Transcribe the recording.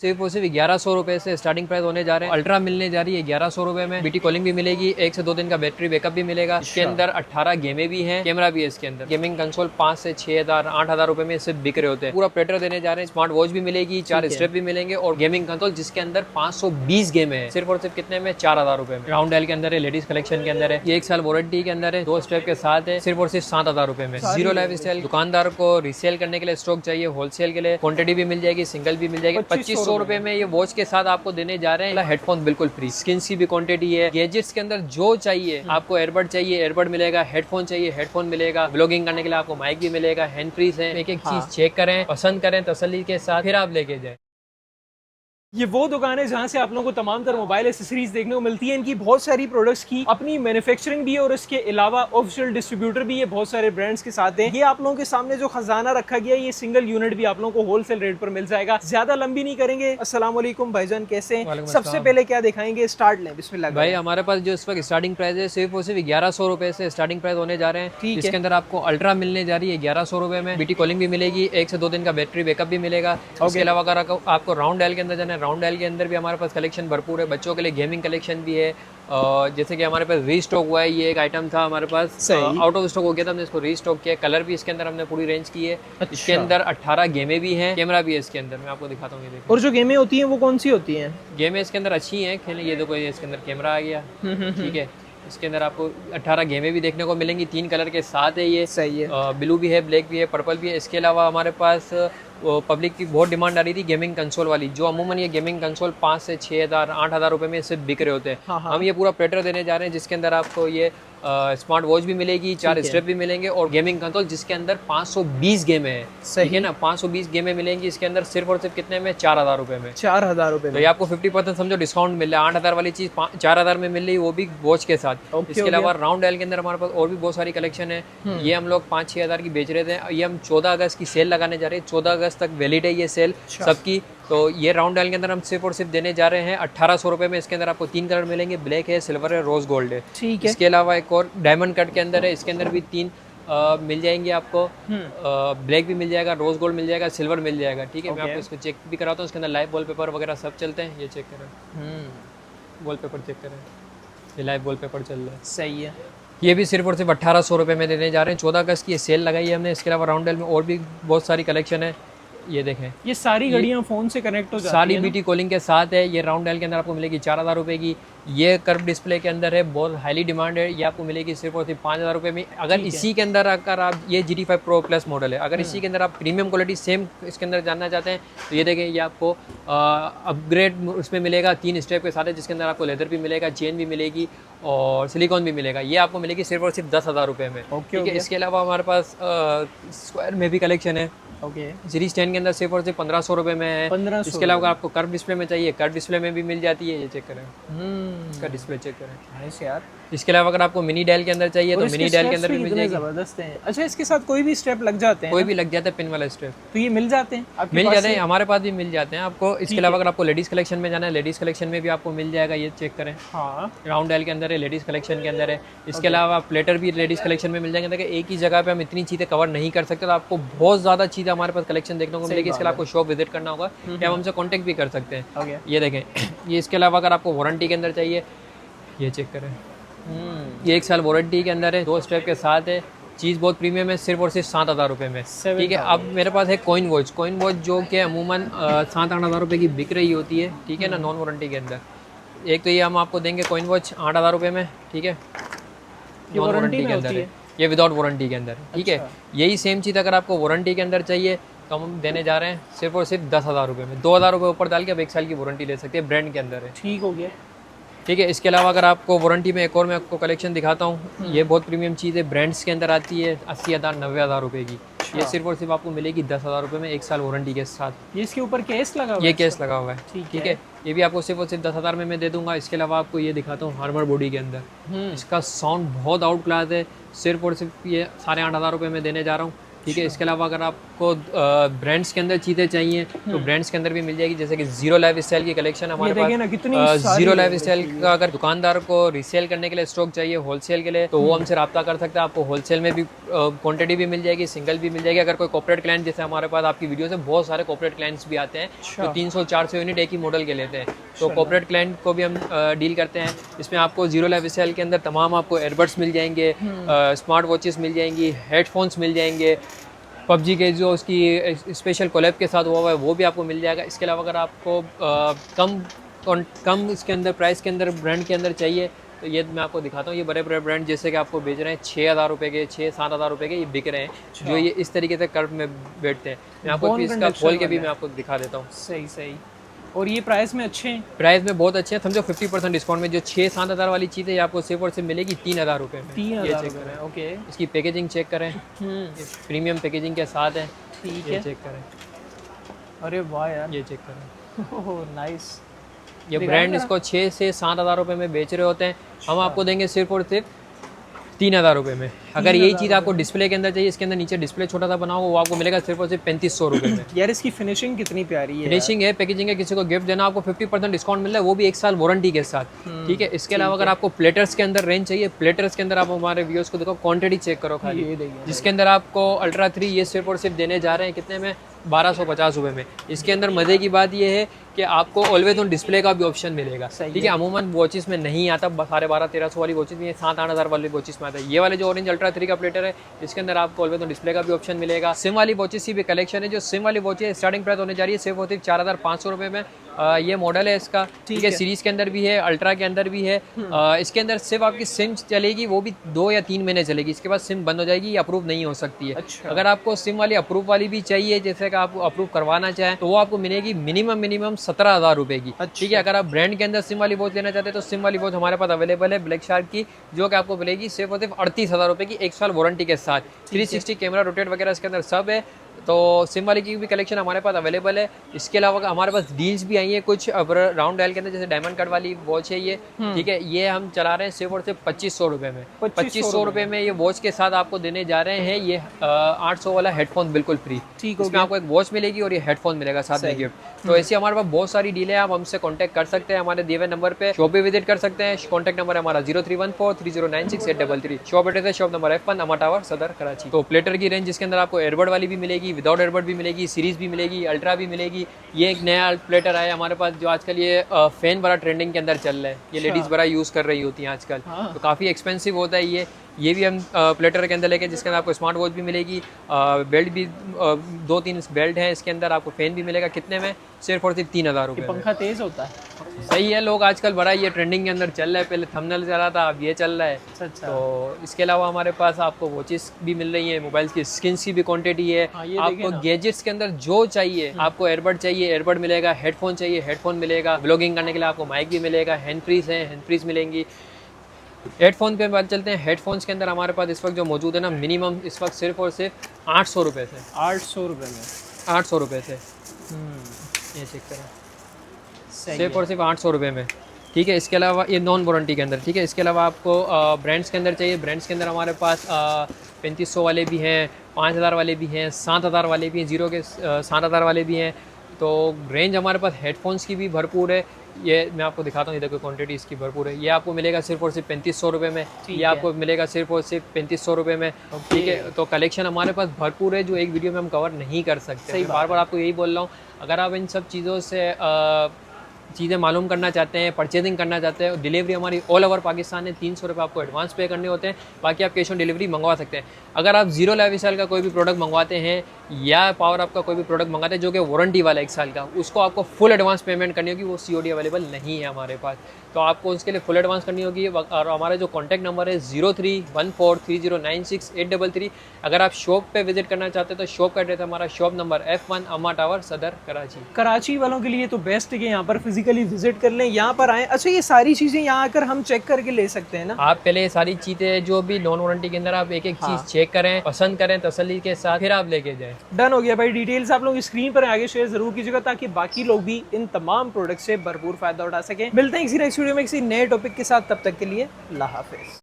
सिर्फ और सिर्फ 1100 रुपए से स्टार्टिंग प्राइस होने जा रहे हैं। अल्ट्रा मिलने जा रही है 1100 रुपए में। बीटी कॉलिंग भी मिलेगी, 1 से 2 दिन का बैटरी बैकअप भी मिलेगा। इसके अंदर 18 गेमें भी हैं, कैमरा भी है इसके अंदर। गेमिंग कंसोल 5 से 6000 8000 रुपए में सिर्फ बिक रहे होते हैं। पूरा प्लेटर देने जा रहे हैं। स्मार्ट वॉच भी मिलेगी, 4 स्ट्रेप भी मिलेंगे और गेमिंग कंसोल जिसके अंदर 520 गेम है सिर्फ और सिर्फ कितने में 4000 रुपए में। राउंड डायल के अंदर है, लेडीज कलेक्शन के अंदर है, ये 1 साल वारंटी के अंदर है, 2 स्ट्रेप के साथ है, सिर्फ और सिर्फ 7000 रुपए में। जीरो लाइफ स्टाइल दुकानदार को रीसेल करने के लिए स्टॉक चाहिए, होलसेल के लिए क्वांटिटी भी मिल जाएगी, सिंगल भी मिल जाएगी। 2500 रुपए में ये वॉच के साथ आपको देने जा रहे हैं। हेडफोन बिल्कुल फ्री, स्किन्स की भी क्वांटिटी है। गैजेट्स के अंदर जो चाहिए आपको, एयरबड चाहिए एयरबड मिलेगा, हेडफोन चाहिए हेडफोन मिलेगा, ब्लॉगिंग करने के लिए आपको माइक भी मिलेगा, हैंड फ्री है। एक एक चीज चेक करें, पसंद करें तसल्ली के साथ, फिर आप लेके जाए। ये वो दुकान है जहाँ से आप लोगों को तमाम तर मोबाइल एसेसरीज देखने को मिलती है। इनकी बहुत सारी प्रोडक्ट्स की अपनी मैन्युफैक्चरिंग भी है और इसके अलावा ऑफिशियल डिस्ट्रीब्यूटर भी है बहुत सारे ब्रांड्स के साथ है। ये आप लोगों के सामने जो खजाना रखा गया है, ये सिंगल यूनिट भी आप लोगों को होलसेल रेट पर मिल जाएगा। ज्यादा लंबी नहीं करेंगे। अस्सलाम वालेकुम भाईजान, कैसे हैं? सबसे पहले क्या दिखाएंगे? स्टार्ट लें, बिस्मिल्लाह। भाई हमारे पास जो इस वक्त स्टार्टिंग प्राइस है सिर्फ और सिर्फ 1100 रुपए से स्टार्टिंग प्राइस होने जा रहे हैं। इसके अंदर आपको अल्ट्रा मिलने जा रही है 1100 रुपए में। बीटी कॉलिंग भी मिलेगी, 1 से 2 दिन का बैटरी बैकअप भी मिलेगा। उसके अलावा अगर आपको राउंड डायल के अंदर जाना है, राउंड डायल के अंदर भी हमारे पास कलेक्शन भरपूर है। बच्चों के लिए गेमिंग कलेक्शन भी है। जैसे कि हमारे पास रीस्टॉक हुआ है, ये एक आइटम था हमारे पास आउट ऑफ स्टॉक हो गया था, हमने इसको रीस्टॉक किया। कलर भी इसके अंदर हमने पूरी रेंज की है। इसके अंदर 18 गेमें भी हैं, कैमरा भी है इसके अंदर, मैं आपको दिखाता हूँ। ये देखो, और जो गेमें होती हैं वो कौन सी होती हैं? गेमें इसके अंदर अच्छी हैं खेलने। ये देखो, ये इसके अंदर कैमरा आ गया, ठीक है। इसके अंदर आपको 18 गेमें भी देखने को मिलेंगी, 3 कलर के साथ है ये। सही है। ब्लू भी है, ब्लैक भी है, पर्पल भी है। इसके अलावा हमारे पास पब्लिक की बहुत डिमांड आ रही थी गेमिंग कंसोल वाली, जो अमूमन ये गेमिंग कंसोल 5 से 6000 8000 रुपए में सिर्फ बिक रहे होते हैं। हम ये पूरा प्लेटर देने जा रहे हैं जिसके अंदर आपको ये स्मार्ट वॉच भी मिलेगी, 4 स्ट्रेप भी मिलेंगे और गेमिंग कंसोल जिसके अंदर 520 गेमें हैं, ठीक है ना। 520 गेमें मिलेंगी इसके अंदर सिर्फ और सिर्फ कितने में 4000 रुपए में। 4000 रुपए तो ये आपको 50% समझो डिस्काउंट मिल रहा है। 8000 वाली चीज 4000 में मिल रही है, वो भी वॉच के साथ। इसके अलावा राउंड डायल के अंदर हमारे पास और भी बहुत सारी कलेक्शन है। ये हम लोग 5-6 हज़ार की बेच रहे थे, ये हम 14 अगस्त की सेल लगाने जा रहे हैं। 14 अगस्त तक वैलिड है ये सेल सबकी। तो ये राउंड डायल के अंदर हम सिर्फ और सिर्फ देने जा रहे हैं 1800 रुपए में। इसके अंदर आपको 3 कलर मिलेंगे, ब्लैक है, सिल्वर है, रोज गोल्ड है, ठीक है। इसके अलावा एक और डायमंड कट के अंदर है, इसके अंदर भी 3 मिल जाएंगे आपको। ब्लैक भी मिल जाएगा, रोज गोल्ड मिल जाएगा, सिल्वर मिल जाएगा, ठीक है। मैं आपको इसको चेक भी कराता हूँ। इसके अंदर लाइव वॉलपेपर वगैरह सब चलते हैं, ये चेक करें। वॉलपेपर चेक करें, ये लाइव वॉलपेपर चल रहा है, सही है। ये भी सिर्फ और सिर्फ 1800 रुपये में देने जा रहे हैं। 14 अगस्त की ये सेल लगाई है हमने। इसके अलावा राउंड डायल में और भी बहुत सारी कलेक्शन है, ये देखें। ये सारी घड़ियां फोन से कनेक्ट हो जाती हैं, सारी बीटी कॉलिंग के साथ है। ये राउंड डायल के अंदर आपको मिलेगी 4000 रुपये की। ये कर्व डिस्प्ले के अंदर है, बहुत हाईली डिमांड है। ये आपको मिलेगी सिर्फ और सिर्फ 5000 रुपये में। अगर इसी के अंदर अगर आप, ये GT5 Pro Plus मॉडल है, अगर इसी के अंदर आप प्रीमियम क्वालिटी सेम इसके अंदर जानना चाहते हैं तो ये देखें, ये आपको अपग्रेड उसमें मिलेगा, 3 स्टेप के साथ है, जिसके अंदर आपको लेदर भी मिलेगा, चेन भी मिलेगी और सिलिकॉन भी मिलेगा। ये आपको मिलेगी सिर्फ और सिर्फ 10,000 रुपये में, ठीक है। इसके अलावा हमारे पास स्क्वायर में भी कलेक्शन है। सीरीज 10 के अंदर सिर्फ और सिर्फ 1500 रुपये में है। 1500। इसके अलावा आपको कर्व डिस्प्ले में चाहिए, कर्व डिस्प्ले में भी मिल जाती है, ये चेक करें, इसका डिस्प्ले चेक करें यार। इसके अलावा अगर आपको मिनी डायल के अंदर चाहिए तो मिनी डायल के अंदर भी मिल जाएगी। जबरदस्त है। अच्छा, इसके साथ कोई भी स्टेप लग जाते हैं? कोई भी लग जाता है, पिन वाला स्टेप, तो ये मिल जाते हैं, मिल जाते हैं, हमारे पास भी मिल जाते हैं आपको। इसके अलावा अगर आपको लेडीज कलेक्शन में जाना है, लेडीज कलेक्शन में भी आपको मिल जाएगा, ये चेक करें। राउंड डायल के अंदर है, लेडीज कलेक्शन के अंदर है। इसके अलावा प्लेटर भी लेडीज कलेक्शन में मिल जाएंगे। देखिए, एक ही जगह पे हम इतनी चीज़ें कवर नहीं कर सकते, तो आपको बहुत ज़्यादा चीज़ें हमारे पास कलेक्शन देखने को मिलेगी। इसके अलावा आपको शॉप विजिट करना होगा या हमसे कॉन्टैक्ट भी कर सकते हैं, ये देखें। ये इसके अलावा अगर आपको वारंटी के अंदर चाहिए, ये चेक करें, ये 1 साल वारंटी के अंदर है, 2 स्टेप के साथ है। चीज़ बहुत प्रीमियम है, सिर्फ और सिर्फ 7000 रुपये में, ठीक है। अब मेरे पास है कॉइन वॉच जो कि अमूमन 7-8 हज़ार रुपये की बिक रही होती है, ठीक है ना, नॉन वारंटी के अंदर। एक तो ये हम आपको देंगे कॉइन वॉच 8000 रुपये में, ठीक है, नॉन वारंटी के अंदर है, ये विदाउट वारंटी के अंदर, ठीक है। यही सेम चीज़ अगर आपको वारंटी के अंदर चाहिए तो हम देने जा रहे हैं सिर्फ और सिर्फ 10,000 रुपये में। 2000 रुपये ऊपर डाल के अब 1 साल की वारंटी ले सकते हैं, ब्रांड के अंदर है, ठीक हो गया, ठीक है। इसके अलावा अगर आपको वारंटी में एक और मैं आपको कलेक्शन दिखाता हूँ, ये बहुत प्रीमियम चीज़ है, ब्रांड्स के अंदर आती है, 80,000 90,000 रुपये की। ये सिर्फ और सिर्फ आपको मिलेगी 10,000 रुपये में, 1 साल वारंटी के साथ। ये इसके ऊपर केस लगा हुआ है, ये केस लगा हुआ है, ठीक है। ये भी आपको सिर्फ और सिर्फ 10,000 में मैं दे दूंगा। इसके अलावा आपको ये दिखाता हूँ हार्मर बॉडी के अंदर, इसका साउंड बहुत आउट क्लास है, सिर्फ और सिर्फ ये 8,500 रुपये में देने जा रहा हूँ। ठीक है। इसके अलावा अगर आपको ब्रांड्स के अंदर चीज़ें चाहिए तो ब्रांड्स के अंदर भी मिल जाएगी, जैसे कि जीरो लाइफ स्टाइल की कलेक्शन हमारे पास। जीरो लाइफ स्टाइल का अगर दुकानदार को रीसेल करने के लिए स्टॉक चाहिए होलसेल के लिए, तो वो हमसे रब्ता कर सकता है। आपको होलसेल में भी क्वांटिटी भी मिल जाएगी, सिंगल भी मिल जाएगी। अगर कोई कॉर्पोरेट क्लाइंट, जैसे हमारे पास आपकी वीडियो से बहुत सारे कॉर्पोरेट क्लाइंट्स भी आते हैं तो 300-400 यूनिट एक ही मॉडल के लेते हैं, तो कॉर्पोरेट क्लाइंट को भी हम डील करते हैं। इसमें आपको जीरो लाइफ स्टाइल के अंदर तमाम आपको एयरबड्स मिल जाएंगे, स्मार्ट वॉचेस मिल जाएंगी, हेडफोन्स मिल जाएंगे, पबजी के जो उसकी स्पेशल कोलैब के साथ हुआ है वो भी आपको मिल जाएगा। इसके अलावा अगर आपको कम इसके अंदर प्राइस के अंदर ब्रांड के अंदर चाहिए तो ये मैं आपको दिखाता हूँ। ये बड़े बड़े ब्रांड जैसे कि आपको बेच रहे हैं 6,000 रुपये के, 6-7,000 रुपये के ये बिक रहे हैं, जो ये इस तरीके से कर्व में बैठते हैं। मैं आपको इसका खोल के भी मैं आपको दिखा देता हूँ। सही। और ये प्राइस में अच्छे हैं? प्राइस में बहुत अच्छे हैं, समझो 50% डिस्काउंट में। जो 6-7 हज़ार वाली चीज़ है आपको सिर्फ और सिर्फ मिलेगी 3,000 रुपये में। 3,000 रुपये में, ओके। इसकी पैकेजिंग चेक करें, प्रीमियम पैकेजिंग के साथ है। ठीक है, चेक करें। अरे वाह यार, ये चेक करें। Oh nice. ये ब्रांड इसको 6 से 7,000 रुपये में बेच रहे होते हैं, हम आपको देंगे सिर्फ और सिर्फ 3,000 रुपये में। अगर यही चीज़ आपको डिस्प्ले के अंदर चाहिए, इसके अंदर नीचे डिस्प्ले छोटा सा बना हो, वो आपको मिलेगा सिर्फ और सिर्फ 3,500 रुपये में। यार इसकी फिनिशिंग कितनी प्यारी है। फिनिशिंग है, पैकेजिंग है, किसी को गिफ्ट देना आपको 50% डिस्काउंट मिल रहा है, वो भी 1 साल वारंटी के साथ। ठीक है। इसके अलावा अगर आपको प्लेटर्स के अंदर रेंज चाहिए, प्लेटर्स के अंदर आप हमारे व्यूअर्स को देखो, क्वांटिटी चेक करो खाली, जिसके अंदर आपको अल्ट्रा 3 ये सिर्फ और सिर्फ देने जा रहे हैं कितने में, 1250 रुपये में। इसके अंदर मज़े की बात यह है कि आपको ऑलवेज ऑन डिस्प्ले का भी ऑप्शन मिलेगा। ठीक है। अमूमन वॉचेस में नहीं आता, 12,500-1,300 वाली वॉचेस में, 7-8 हज़ार वाली वॉचेस में आता है। ये वाले जो ऑरेंज अल्ट्रा 3 का प्लेटर है, इसके अंदर आपको ऑलवेज ऑन डिस्प्ले का भी ऑप्शन मिलेगा। सिम वाली वॉचेस की भी कलेक्शन है। जो सिम वाली वॉचेस स्टार्टिंग प्राइस होने जा रही है सिर्फ और सिर्फ 4,500 रुपये में। ये मॉडल है इसका। ठीक है। सीरीज के अंदर भी है, अल्ट्रा के अंदर भी है। इसके अंदर सिर्फ आपकी सिम चलेगी, वो भी 2 या 3 महीने चलेगी, इसके बाद सिम बंद हो जाएगी, ये अप्रूव नहीं हो सकती है। अगर आपको सिम वाली अप्रूव वाली भी चाहिए, जैसे कि आप अप्रूव करवाना चाहें, तो वो आपको मिलेगी मिनिमम 17,000 रुपये की। ठीक है। अगर आप ब्रांड के अंदर सिम वाली वॉच लेना चाहते हैं तो सिम वाली वॉच हमारे पास अवेलेबल है ब्लैक शार्क की, जो कि आपको मिलेगी सिर्फ और सिर्फ 38,000 रुपये की, 1 साल वारंटी के साथ। 360 कैमरा रोटेट वगैरह इसके अंदर सब है। तो सिम वाली की भी कलेक्शन हमारे पास अवेलेबल है। इसके अलावा हमारे पास डील्स भी आई है कुछ राउंड डायल के अंदर, जैसे डायमंड कट वाली वॉच है ये। ठीक है। ये हम चला रहे हैं सिर्फ और सिर्फ 2,500 रुपये में। 2,500 रुपये में ये वॉच के साथ आपको देने जा रहे हैं ये 800 वाला हेडफोन बिल्कुल फ्री। ठीक है। इसमें आपको एक वॉच मिलेगी और ये हेडफोन मिलेगा साथ में गिफ्ट। तो ऐसी हमारे पास बहुत सारी डील है, आप हमसे कॉन्टैक्ट कर सकते हैं हमारे दिए हुए नंबर पे, शॉप पे विजिट कर सकते हैं। कॉन्टैक्ट नंबर है हमारा 03143096 शॉप एड्रेस है शॉप नंबर F1 अमा टावर सदर कराची। तो प्लेटर की रेंज जिसके अंदर आपको एयरबड वाली भी मिलेगी, विदाउट एयरबड भी मिलेगी, सीरीज भी मिलेगी, अल्ट्रा भी मिलेगी। ये एक नया प्लेटर आया हमारे पास जो आजकल ये फैन बड़ा ट्रेंडिंग के अंदर चल रहा है, ये लेडीज बड़ा यूज कर रही होती हैं आजकल। तो काफ़ी एक्सपेंसिव होता है ये भी हम प्लेटर के अंदर लेके, जिसके अंदर आपको स्मार्ट वॉच भी मिलेगी, बेल्ट भी 2-3 बेल्ट हैं इसके अंदर, आपको फैन भी मिलेगा। कितने में? सिर्फ और सिर्फ 3,000 रुपये। पंखा तेज होता है। सही है। लोग आजकल बड़ा ये ट्रेंडिंग के अंदर चल रहा है, पहले थंबनेल चला था, अब ये चल रहा है। अच्छा। तो इसके अलावा हमारे पास आपको वॉचेस भी मिल रही है, मोबाइल की स्किन्स की भी क्वांटिटी है। आपको गैजेट्स के अंदर जो चाहिए, आपको एयरबड चाहिए एयरबड मिलेगा, हेडफोन चाहिए हेडफोन मिलेगा, ब्लॉगिंग करने के लिए आपको माइक भी मिलेगा, हैंड फ्रीज है हैंड फ्रीज मिलेंगी। हेडफोन पे बात चलते हैं। हेडफोन्स के अंदर हमारे पास इस वक्त जो मौजूद है ना, मिनिमम इस वक्त सिर्फ और सिर्फ 800 रुपये से। 800 रुपये में? 800 रुपये से। ये चेक करें, सिर्फ और सिर्फ 800 रुपये में। ठीक है। इसके अलावा ये नॉन वारंटी के अंदर। ठीक है। इसके अलावा आपको ब्रांड्स के अंदर चाहिए, ब्रांड्स के अंदर हमारे पास 3,500 वाले भी हैं, 5,000 वाले भी हैं, 7,000 वाले भी हैं, जीरो के 7,000 वाले भी हैं। तो रेंज हमारे पास हेडफोन्स की भी भरपूर है। ये मैं आपको दिखाता हूँ, ये देखो क्वांटिटी इसकी भरपूर है। ये आपको मिलेगा सिर्फ और सिर्फ 3,500 रुपये में। ये आपको मिलेगा सिर्फ और सिर्फ 3,500 रुपये में। ठीक है। तो कलेक्शन हमारे पास भरपूर है जो एक वीडियो में हम कवर नहीं कर सकते। बार बार आपको यही बोल रहा हूँ, अगर आप इन सब चीज़ों से चीज़ें मालूम करना चाहते हैं, परचेजिंग करना चाहते हैं, डिलीवरी हमारी ऑल ओवर पाकिस्तान है। 300 रुपये आपको एडवांस पे करने होते हैं, बाकी आप कैश ऑन डिलीवरी मंगवा सकते हैं। अगर आप जीरो लाइफ स्टाइल का कोई भी प्रोडक्ट मंगवाते हैं या पावर अप का कोई भी प्रोडक्ट मंगाते हैं जो कि वारंटी वाला 1 साल का, उसको आपको फुल एडवांस पेमेंट करनी होगी, वो COD अवेलेबल नहीं है हमारे पास। तो आपको उसके लिए फुल एडवांस करनी होगी। और हमारा जो कॉन्टैक्ट नंबर है 03143096 अगर आप शॉप पे विजिट करना चाहते हैं तो शॉप का एड्रेस हमारा शॉप नंबर F1 अमा टावर सदर कराची। कराची वालों के लिए तो बेस्ट है कि यहाँ पर फिजिकली विजिट कर लें, यहाँ पर आएँ। अच्छा, ये सारी चीज़ें यहाँ आकर हम चेक करके ले सकते हैं ना? आप पहले सारी चीज़ें जो भी नॉन वारंटी के अंदर आप एक एक चीज़ चेक करें, पसंद करें तसल्ली के साथ, फिर आप लेके जाएं। डन हो गया भाई। डिटेल्स आप लोग स्क्रीन पर आगे शेयर जरूर कीजिएगा ताकि बाकी लोग भी इन तमाम प्रोडक्ट से भरपूर फायदा उठा सकें। मिलते हैं किसी नेक्स्ट वीडियो में किसी नए टॉपिक के साथ, तब तक के लिए अल्लाह हाफिज़।